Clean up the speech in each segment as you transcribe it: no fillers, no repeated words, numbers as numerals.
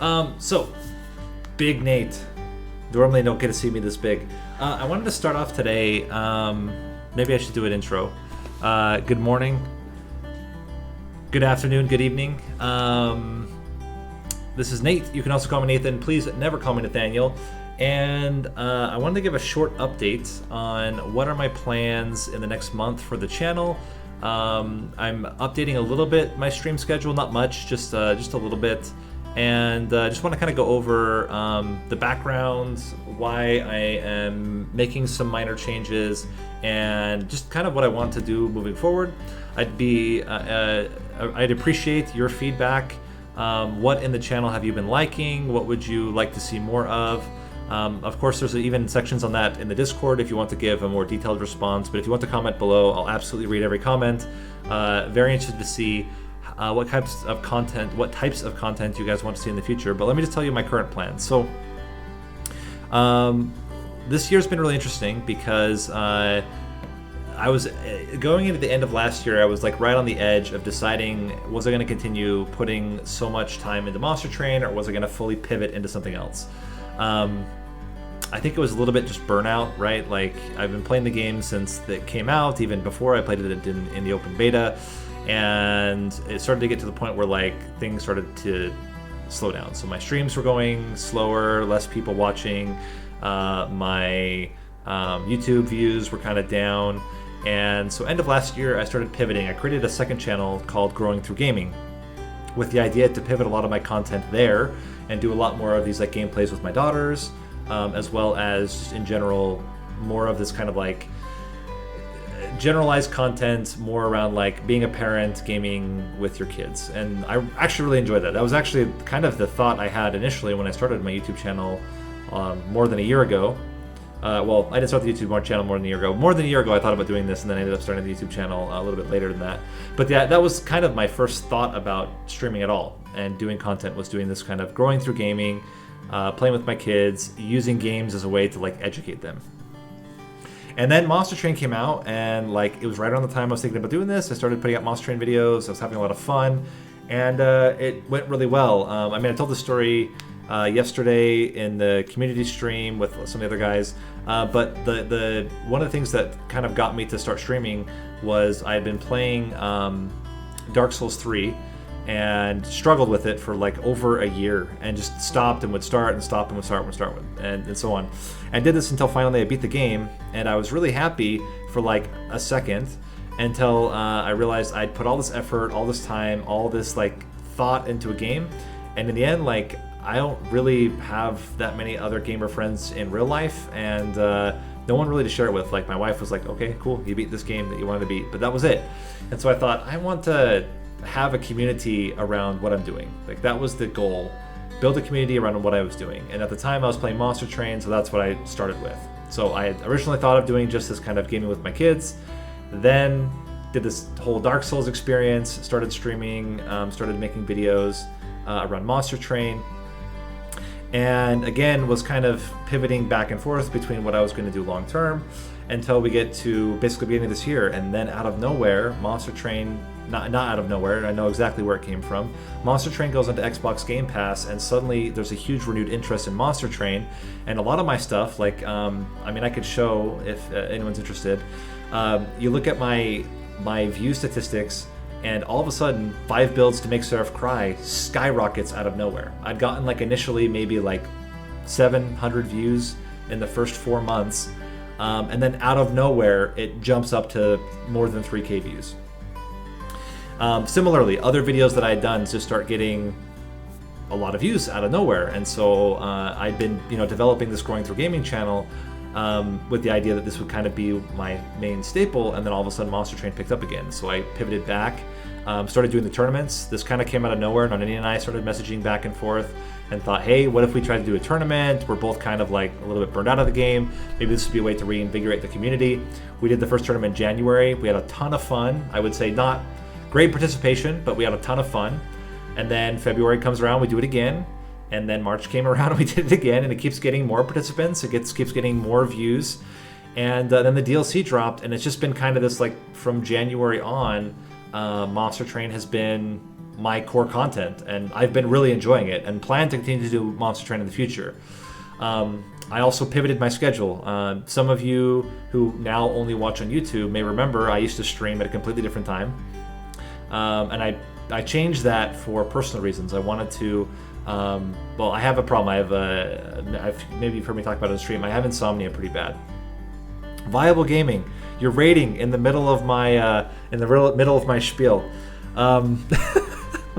So, Big Nate. Normally don't get to see me this big. I wanted to start off today. Maybe I should do an intro. Good morning. Good afternoon. Good evening. This is Nate. You can also call me Nathan. Please never call me Nathaniel. And I wanted to give a short update on what are my plans in the next month for the channel. I'm updating a little bit my stream schedule, not much, just a little bit. And just want to kind of go over the background, why I am making some minor changes, and just kind of what I want to do moving forward. I'd appreciate your feedback. What in the channel have you been liking? What would you like to see more of? Of course, there's even sections on that in the Discord if you want to give a more detailed response. But if you want to comment below, I'll absolutely read every comment. Very interested to see what types of content you guys want to see in the future. But let me just tell you my current plans. So this year's been really interesting because I was going into the end of last year. I was like right on the edge of deciding, was I going to continue putting so much time into Monster Train, or was I going to fully pivot into something else? I think it was a little bit just burnout, right? Like, I've been playing the game since it came out, even before I played it in the open beta, and it started to get to the point where like things started to slow down. So my streams were going slower, less people watching, my YouTube views were kind of down, and so end of last year I started pivoting. I created a second channel called Growing Through Gaming with the idea to pivot a lot of my content there and do a lot more of these like gameplays with my daughters, as well as just in general more of this kind of like generalized content, more around like being a parent, gaming with your kids. And I actually really enjoyed that. That was actually kind of the thought I had initially when I started my YouTube channel more than a year ago. Well, I didn't start the YouTube channel more than a year ago. More than a year ago I thought about doing this, and then I ended up starting the YouTube channel a little bit later than that. But that was kind of my first thought about streaming at all and doing content, was doing this kind of growing through gaming, playing with my kids, using games as a way to like educate them. And then Monster Train came out, and like it was right around the time I was thinking about doing this. I started putting out Monster Train videos. I was having a lot of fun, and it went really well. I mean, I told the story yesterday in the community stream with some of the other guys, but the one of the things that kind of got me to start streaming was I had been playing Dark Souls 3 and struggled with it for like over a year, and just stopped and would start and stop and would start and so on, and did this until finally I beat the game. And I was really happy for like a second, until I realized I'd put all this effort, all this time, all this like thought into a game, and in the end, like, I don't really have that many other gamer friends in real life, and no one really to share it with. Like, my wife was like, okay, cool, you beat this game that you wanted to beat, but that was it. And so I thought, I want to have a community around what I'm doing. Like, that was the goal, build a community around what I was doing. And at the time I was playing Monster Train, so that's what I started with. So I had originally thought of doing just this kind of gaming with my kids, then did this whole Dark Souls experience, started streaming, started making videos around Monster Train, and again was kind of pivoting back and forth between what I was going to do long term, until we get to basically beginning of this year. And then out of nowhere, Monster Train, not out of nowhere, I know exactly where it came from, Monster Train goes into Xbox Game Pass, and suddenly there's a huge renewed interest in Monster Train. And a lot of my stuff, like I mean, I could show if anyone's interested. You look at my view statistics, and all of a sudden 5 builds to make Seraph Cry skyrockets out of nowhere. I'd gotten like initially maybe like 700 views in the first 4 months, and then out of nowhere it jumps up to more than 3K views. Similarly, other videos that I had done just start getting a lot of views out of nowhere, and so I'd been developing this Growing Through Gaming channel with the idea that this would kind of be my main staple, and then all of a sudden Monster Train picked up again. So I pivoted back, started doing the tournaments. This kind of came out of nowhere. Nonini and I started messaging back and forth and thought, hey, what if we tried to do a tournament? We're both kind of like a little bit burned out of the game. Maybe this would be a way to reinvigorate the community. We did the first tournament in January. We had a ton of fun. I would say not great participation, but we had a ton of fun. And then February comes around, we do it again. And then March came around and we did it again, and it keeps getting more participants. It keeps getting more views. And then the DLC dropped, and it's just been kind of this, like, from January on, Monster Train has been my core content, and I've been really enjoying it and plan to continue to do Monster Train in the future. I also pivoted my schedule. Some of you who now only watch on YouTube may remember I used to stream at a completely different time, and I changed that for personal reasons. I wanted to, well, I have a problem. Maybe you've heard me talk about it on stream. I have insomnia pretty bad. Viable Gaming, you're rating in the middle of my middle of my spiel.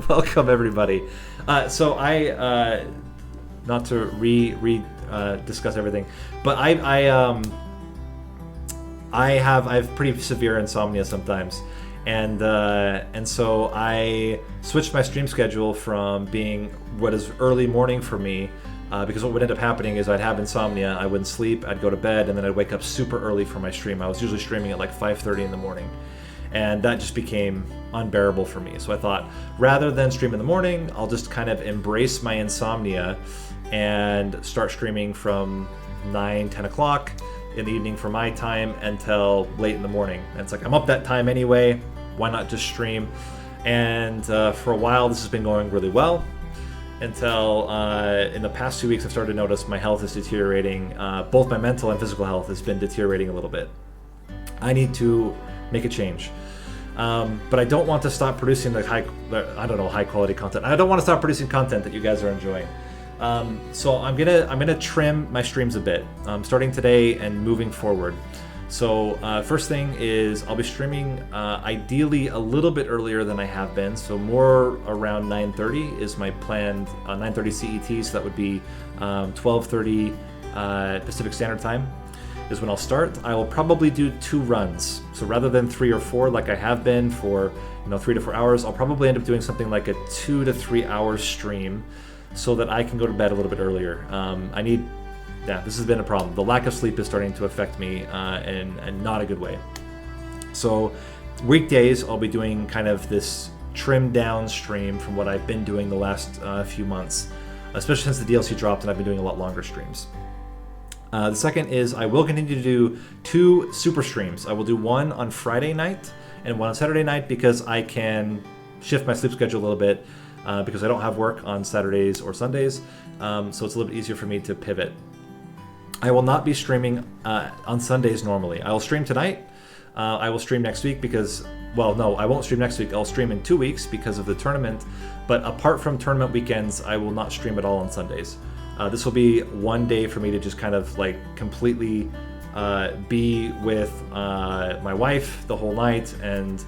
Welcome everybody. So I, not to discuss everything, but I have pretty severe insomnia sometimes, and so I switched my stream schedule from being what is early morning for me, because what would end up happening is I'd have insomnia, I wouldn't sleep, I'd go to bed, and then I'd wake up super early for my stream. I was usually streaming at like 5:30 in the morning, and that just became unbearable for me. So I thought, rather than stream in the morning, I'll just kind of embrace my insomnia and start streaming from 9-10 o'clock in the evening for my time until late in the morning. And it's like, I'm up that time anyway, why not just stream? And for a while this has been going really well, until in the past 2 weeks I've started to notice my health is deteriorating. Both my mental and physical health has been deteriorating a little bit. I need to make a change. But I don't want to stop producing the high quality content. I don't want to stop producing content that you guys are enjoying. So I'm gonna trim my streams a bit, starting today and moving forward. So first thing is I'll be streaming ideally a little bit earlier than I have been, so more around 9:30 is my planned 9:30 CET, so that would be 12:30 Pacific Standard Time is when I'll start. I will probably do 2 runs, so rather than 3 or 4 like I have been for 3 to 4 hours, I'll probably end up doing something like a 2 to 3 hour stream, so that I can go to bed a little bit earlier. This has been a problem. The lack of sleep is starting to affect me in not a good way. So weekdays, I'll be doing kind of this trimmed down stream from what I've been doing the last few months, especially since the DLC dropped and I've been doing a lot longer streams. The second is I will continue to do 2 super streams. I will do one on Friday night and one on Saturday night, because I can shift my sleep schedule a little bit, because I don't have work on Saturdays or Sundays, so it's a little bit easier for me to pivot. I will not be streaming on Sundays normally. I will stream tonight. I will stream next week because, well, no, I won't stream next week. I'll stream in 2 weeks because of the tournament. But apart from tournament weekends, I will not stream at all on Sundays. This will be one day for me to just kind of like completely be with my wife the whole night and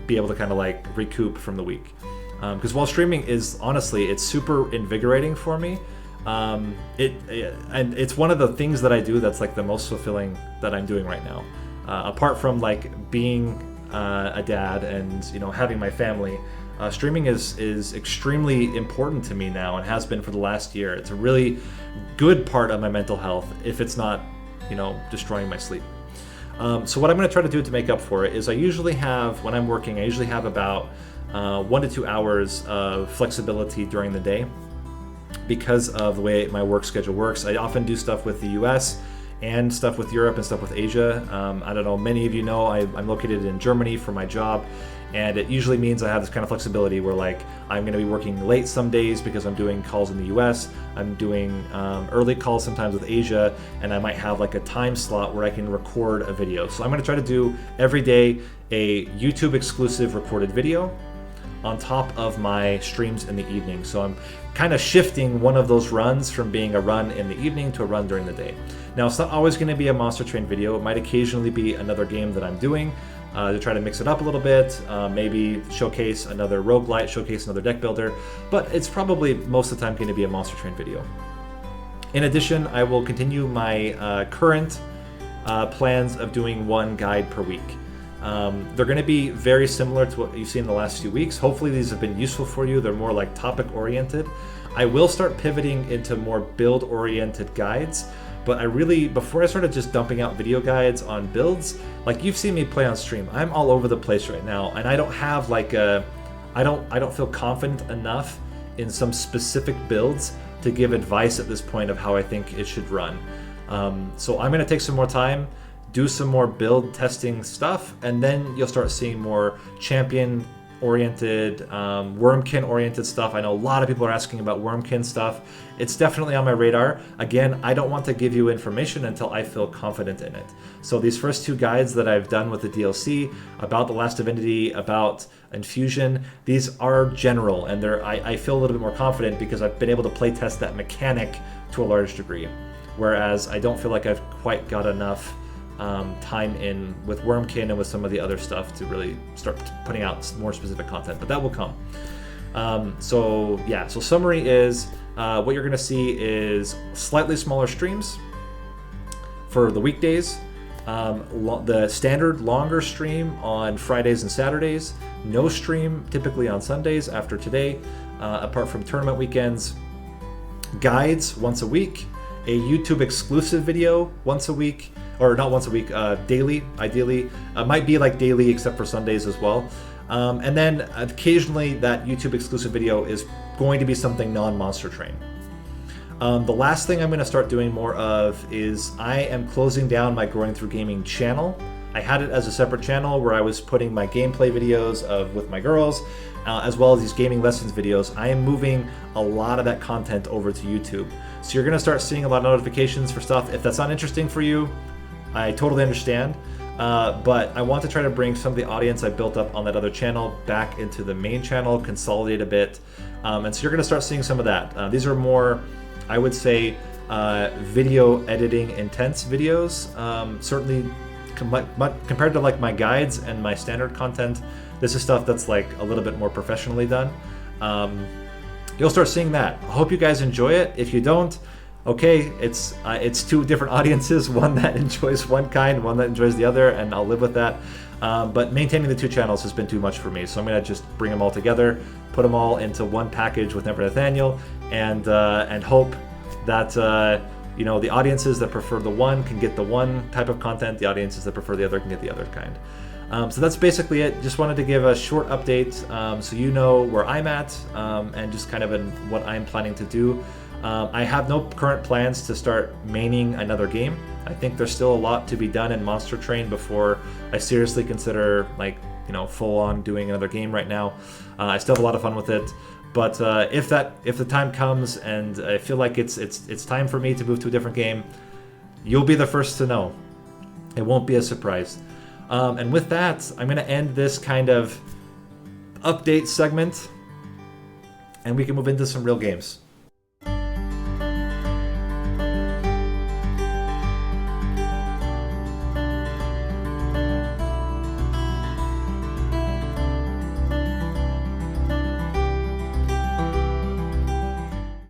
be able to kind of like recoup from the week. Because while streaming is honestly, it's super invigorating for me. And it's one of the things that I do that's like the most fulfilling that I'm doing right now. Apart from like being a dad and having my family, streaming is extremely important to me now and has been for the last year. It's a really good part of my mental health if it's not destroying my sleep. So what I'm going to try to do to make up for it is I usually have, when I'm working, I usually have about 1 to 2 hours of flexibility during the day. Because of the way my work schedule works, I often do stuff with the US and stuff with Europe and stuff with Asia. I don't know, many of you know I'm located in Germany for my job, and it usually means I have this kind of flexibility where like I'm going to be working late some days because I'm doing calls in the US, I'm doing early calls sometimes with Asia, and I might have like a time slot where I can record a video. So I'm going to try to do every day a YouTube exclusive recorded video on top of my streams in the evening. So I'm kind of shifting one of those runs from being a run in the evening to a run during the day. Now, it's not always going to be a Monster Train video. It might occasionally be another game that I'm doing to try to mix it up a little bit, maybe showcase another roguelite, showcase another deck builder, but it's probably most of the time going to be a Monster Train video. In addition, I will continue my current plans of doing 1 guide per week. They're going to be very similar to what you've seen in the last few weeks. Hopefully these have been useful for you. They're more like topic oriented. I will start pivoting into more build oriented guides, but before I started just dumping out video guides on builds, like you've seen me play on stream, I'm all over the place right now, and I don't have like I don't feel confident enough in some specific builds to give advice at this point of how I think it should run. So I'm going to take some more time, do some more build testing stuff, and then you'll start seeing more champion oriented, Wormkin oriented stuff. I know a lot of people are asking about Wormkin stuff. It's definitely on my radar. Again, I don't want to give you information until I feel confident in it. So these first two guides that I've done with the DLC about The Last Divinity, about Infusion, these are general, and I feel a little bit more confident because I've been able to play test that mechanic to a large degree. Whereas I don't feel like I've quite got enough time in with Wormkin and with some of the other stuff to really start putting out more specific content, but that will come. So summary is what you're going to see is slightly smaller streams for the weekdays, the standard longer stream on Fridays and Saturdays, no stream typically on Sundays after today, apart from tournament weekends, guides once a week, a YouTube exclusive video once a week, or not once a week, daily, ideally. Might be like daily except for Sundays as well. And then occasionally that YouTube exclusive video is going to be something non-Monster Train. The last thing I'm going to start doing more of is I am closing down my Growing Through Gaming channel. I had it as a separate channel where I was putting my gameplay videos with my girls, as well as these gaming lessons videos. I am moving a lot of that content over to YouTube. So you're going to start seeing a lot of notifications for stuff. If that's not interesting for you, I totally understand, but I want to try to bring some of the audience I built up on that other channel back into the main channel, consolidate a bit, and so you're going to start seeing some of that. These are more, I would say, video editing intense videos. Certainly, compared to like my guides and my standard content, this is stuff that's like a little bit more professionally done. You'll start seeing that. I hope you guys enjoy it. If you don't, okay, it's two different audiences, one that enjoys one kind, one that enjoys the other, and I'll live with that. But maintaining the two channels has been too much for me, so I'm going to just bring them all together, put them all into one package with Never Nathaniel, and hope that the audiences that prefer the one can get the one type of content, the audiences that prefer the other can get the other kind. So that's basically it. Just wanted to give a short update so you know where I'm at and just kind of what I'm planning to do. I have no current plans to start maining another game. I think there's still a lot to be done in Monster Train before I seriously consider full on doing another game right now. I still have a lot of fun with it, but if the time comes and I feel like it's time for me to move to a different game, you'll be the first to know. It won't be a surprise. And with that, I'm going to end this kind of update segment, and we can move into some real games.